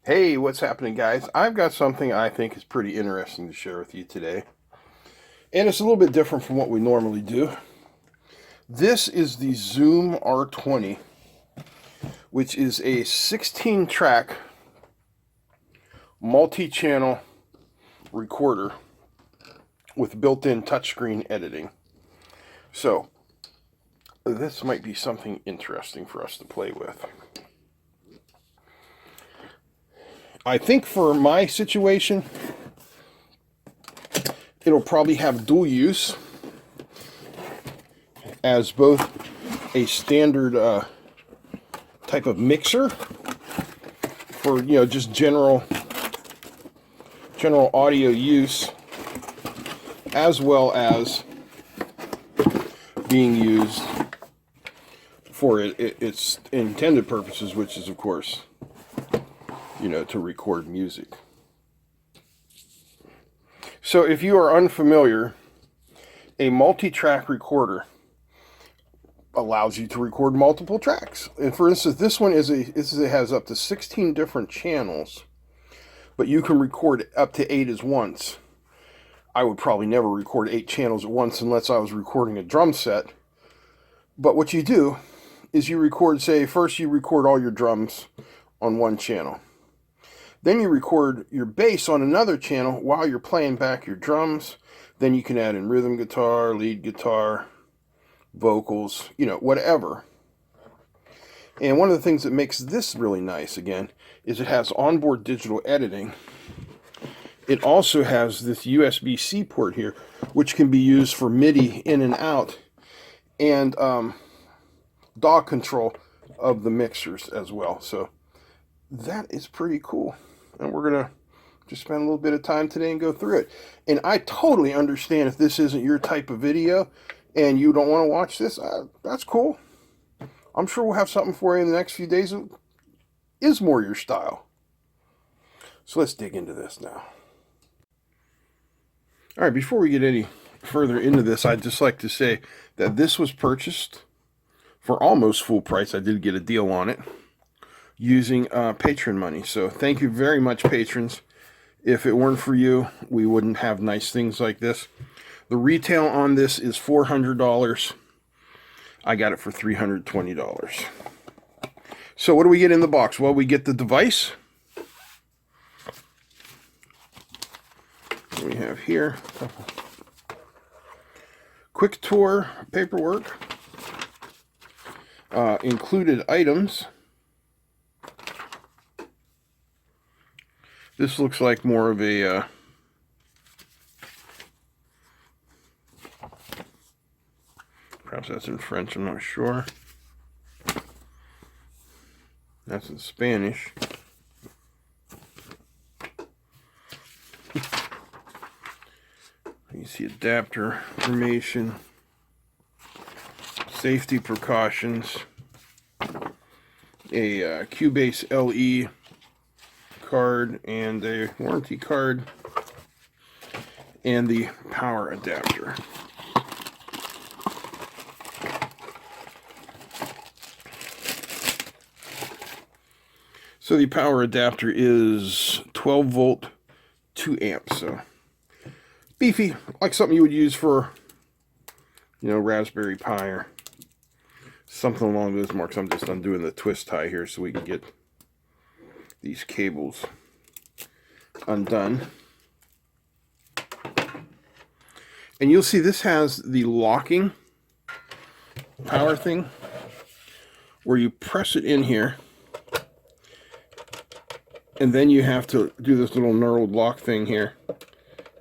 Hey, what's happening, guys? I've got something I think is pretty interesting to share with you today. And it's a little bit different from what we normally do. This is the Zoom R20, which is a 16-track multi-channel recorder with built-in touchscreen editing. So, this might be something interesting for us to play with. I think for my situation, it'll probably have dual use as both a standard type of mixer for, just general audio use, as well as being used for its intended purposes, which is, of course, to record music. So if you are unfamiliar, a multi-track recorder allows you to record multiple tracks. And for instance, this one has up to 16 different channels, but you can record up to 8 at once. I would probably never record 8 channels at once unless I was recording a drum set. But what you do is you record, first you record all your drums on one channel. Then you record your bass on another channel while you're playing back your drums. Then you can add in rhythm guitar, lead guitar, vocals, whatever. And one of the things that makes this really nice, again, is it has onboard digital editing. It also has this USB-C port here, which can be used for MIDI in and out, and DAW control of the mixers as well. So that is pretty cool. And we're going to just spend a little bit of time today and go through it. And I totally understand if this isn't your type of video and you don't want to watch this. That's cool. I'm sure we'll have something for you in the next few days that is more your style. So let's dig into this now. All right, before we get any further into this, I'd just like to say that this was purchased for almost full price. I did get a deal on it, using patron money. So thank you very much, patrons. If it weren't for you, we wouldn't have nice things like this. The retail on this is $400. I got it for $320. So what do we get in the box? Well, we get the device. We have here quick tour paperwork, included items. This looks like more of a perhaps that's in French, I'm not sure. That's in Spanish. You see adapter information, safety precautions, a Cubase LE card and a warranty card, and the power adapter. So the power adapter is 12 volt, 2 amps. So beefy, like something you would use for, Raspberry Pi or something along those marks. I'm just undoing the twist tie here so we can get these cables undone. And you'll see this has the locking power thing where you press it in here, and then you have to do this little knurled lock thing here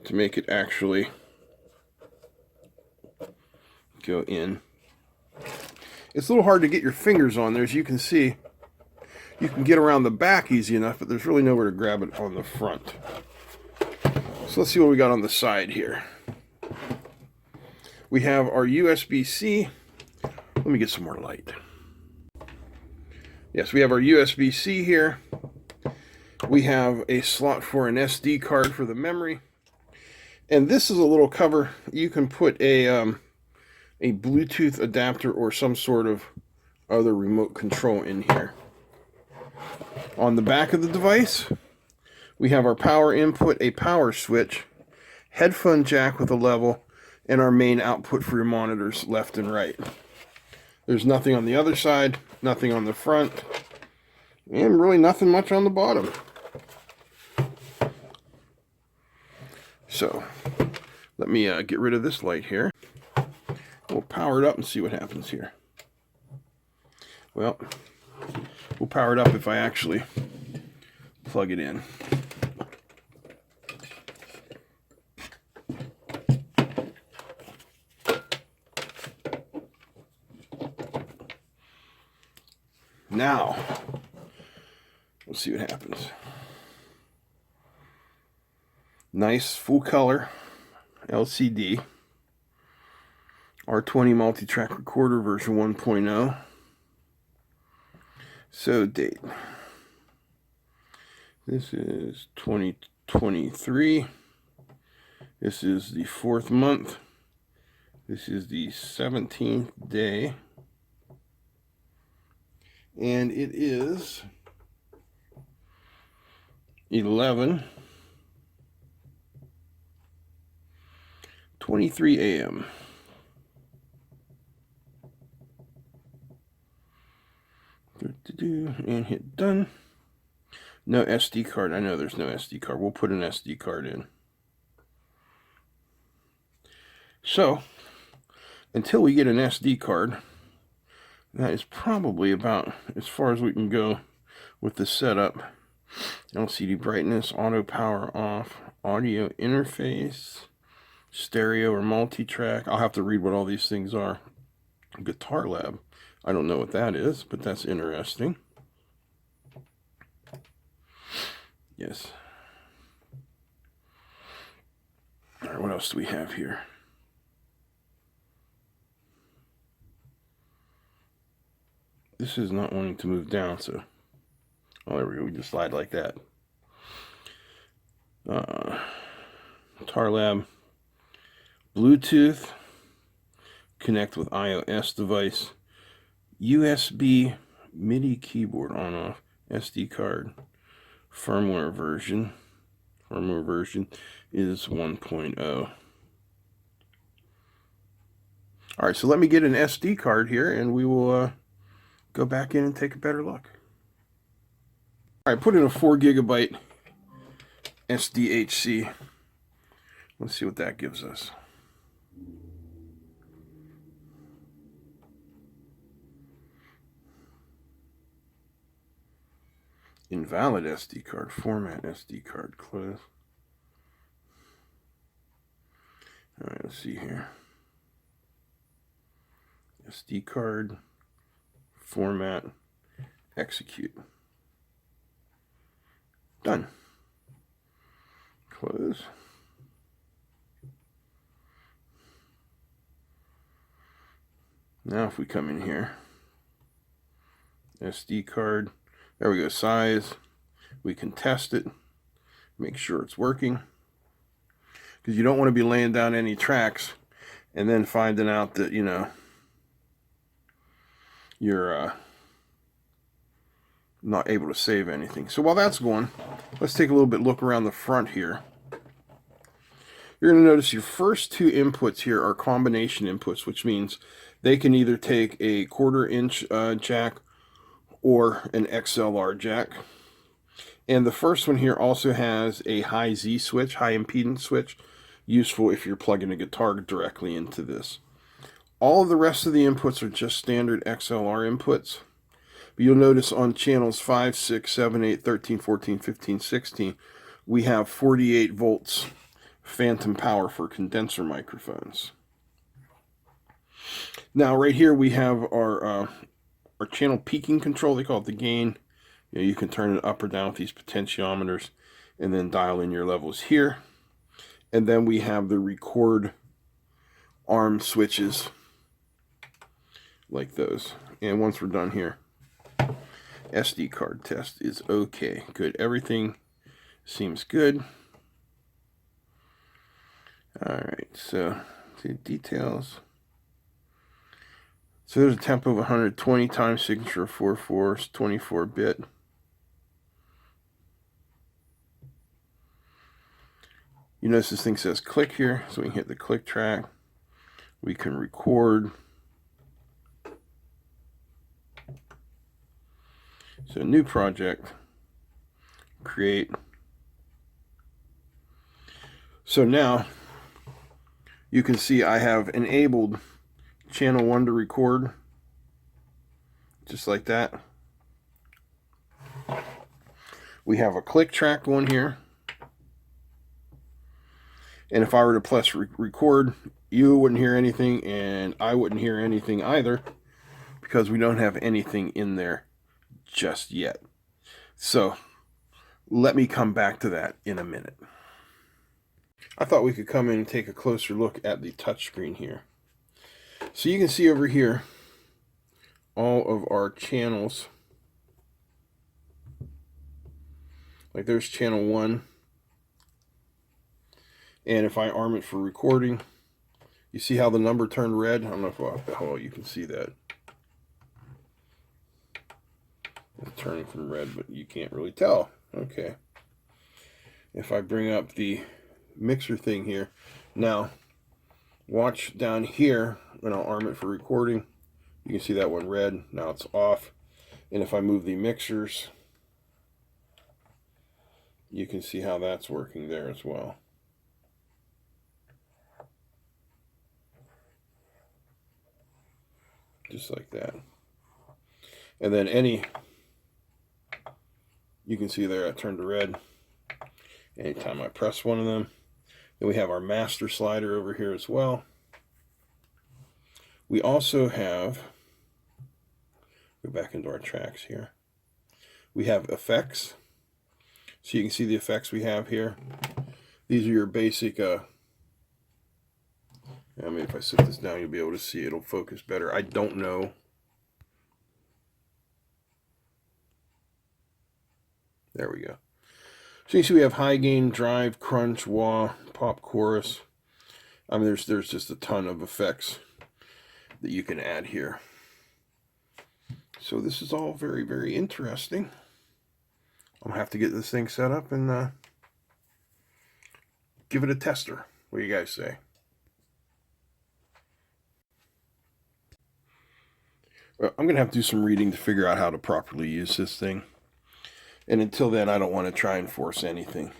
to make it actually go in. It's a little hard to get your fingers on there. As you can see, you can get around the back easy enough, but there's really nowhere to grab it on the front. So let's see what we got on the side here. We have our USB-C. Let me get some more light. Yes, we have our USB-C here. We have a slot for an SD card for the memory. And this is a little cover. You can put a Bluetooth adapter or some sort of other remote control in here. On the back of the device, we have our power input, a power switch, headphone jack with a level, and our main output for your monitors left and right. There's nothing on the other side, nothing on the front, and really nothing much on the bottom. So, let me get rid of this light here. We'll power it up and see what happens here. Well, we'll power it up if I actually plug it in. Now, we'll see what happens. Nice full color LCD. R20 multi-track recorder version 1.0. So date. This is 2023. This is the 4th month. This is the 17th day. And it is 11:23 a.m. And hit done. No SD card. I know there's no SD card. We'll put an SD card in. So, until we get an SD card, that is probably about as far as we can go with the setup. LCD brightness, auto power off, audio interface, stereo or multi-track. I'll have to read what all these things are. Guitar Lab. I don't know what that is, but that's interesting. Yes. All right, what else do we have here? This is not wanting to move down, so... Oh, there we go. We just slide like that. Guitar Lab. Bluetooth. Connect with iOS device. USB MIDI keyboard on-off. SD card. Firmware version. Firmware version is 1.0. Alright, so let me get an SD card here and we will go back in and take a better look. Alright, put in a 4 gigabyte SDHC. Let's see what that gives us. Invalid SD card, format SD card, close. Alright, let's see here. SD card, format, execute. Done. Close. Now if we come in here, SD card, there we go, size. We can test it, make sure it's working. Because you don't want to be laying down any tracks and then finding out that, you know, you're not able to save anything. So while that's going, let's take a little bit look around the front here. You're going to notice your first 2 inputs here are combination inputs, which means they can either take a 1/4 inch jack or an XLR jack. And the first one here also has a high Z switch, high impedance switch, useful if you're plugging a guitar directly into this. All of the rest of the inputs are just standard XLR inputs. But you'll notice on channels 5, 6, 7, 8, 13, 14, 15, 16, we have 48 volts phantom power for condenser microphones. Now right here we have our channel peaking control. They call it the gain. You know, you can turn it up or down with these potentiometers and then dial in your levels here. And then we have the record arm switches like those. And once we're done here, SD card test is okay. Good. Everything seems good. Alright, so see details. So there's a tempo of 120 times signature of 4/4, 24-bit. You notice this thing says click here, so we can hit the click track. We can record. So new project, create. So now you can see I have enabled channel 1 to record, just like that. We have a click track one here. And if I were to press record, you wouldn't hear anything and I wouldn't hear anything either, because we don't have anything in there just yet. So let me come back to that in a minute. I thought we could come in and take a closer look at the touchscreen here. So you can see over here all of our channels. Like there's channel 1. And if I arm it for recording, you see how the number turned red? I don't know how well you can see that. It's turning from red, but you can't really tell. Okay. If I bring up the mixer thing here, now watch down here when I'll arm it for recording, you can see that one red. Now it's off. And if I move the mixers, you can see how that's working there as well. Just like that. And then you can see there I turned to red anytime I press one of them. Then we have our master slider over here as well. We also have, go back into our tracks here, we have effects. So you can see the effects we have here. These are your basic, maybe if I sit this down you'll be able to see, it'll focus better. I don't know. There we go. So you see we have high gain, drive, crunch, wah, pop, chorus. I mean, there's just a ton of effects that you can add here. So this is all very, very interesting. I'm gonna have to get this thing set up and give it a tester. What do you guys say? Well, I'm gonna have to do some reading to figure out how to properly use this thing. And until then, I don't want to try and force anything.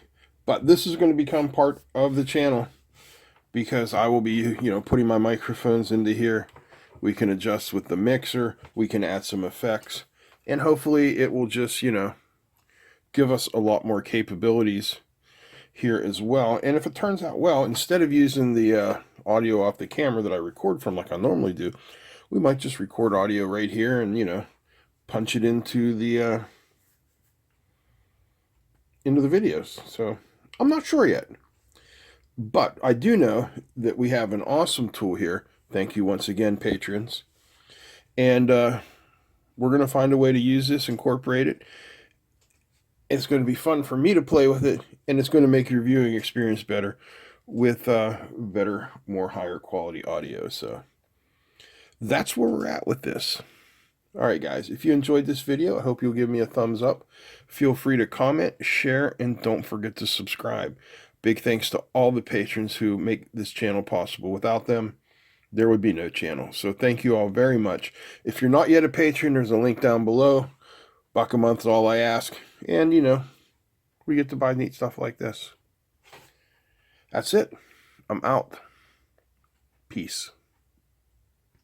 But this is going to become part of the channel, because I will be, putting my microphones into here. We can adjust with the mixer. We can add some effects. And hopefully it will just, give us a lot more capabilities here as well. And if it turns out well, instead of using the audio off the camera that I record from like I normally do, we might just record audio right here and, punch it into the videos. So I'm not sure yet, but I do know that we have an awesome tool here. Thank you once again, patrons. And we're going to find a way to use this, incorporate it. It's going to be fun for me to play with it, and it's going to make your viewing experience better with better, more higher quality audio. So that's where we're at with this. All right, guys, if you enjoyed this video, I hope you'll give me a thumbs up. Feel free to comment, share, and don't forget to subscribe. Big thanks to all the patrons who make this channel possible. Without them, there would be no channel. So thank you all very much. If you're not yet a patron, there's a link down below. $1 a month is all I ask. And, we get to buy neat stuff like this. That's it. I'm out. Peace.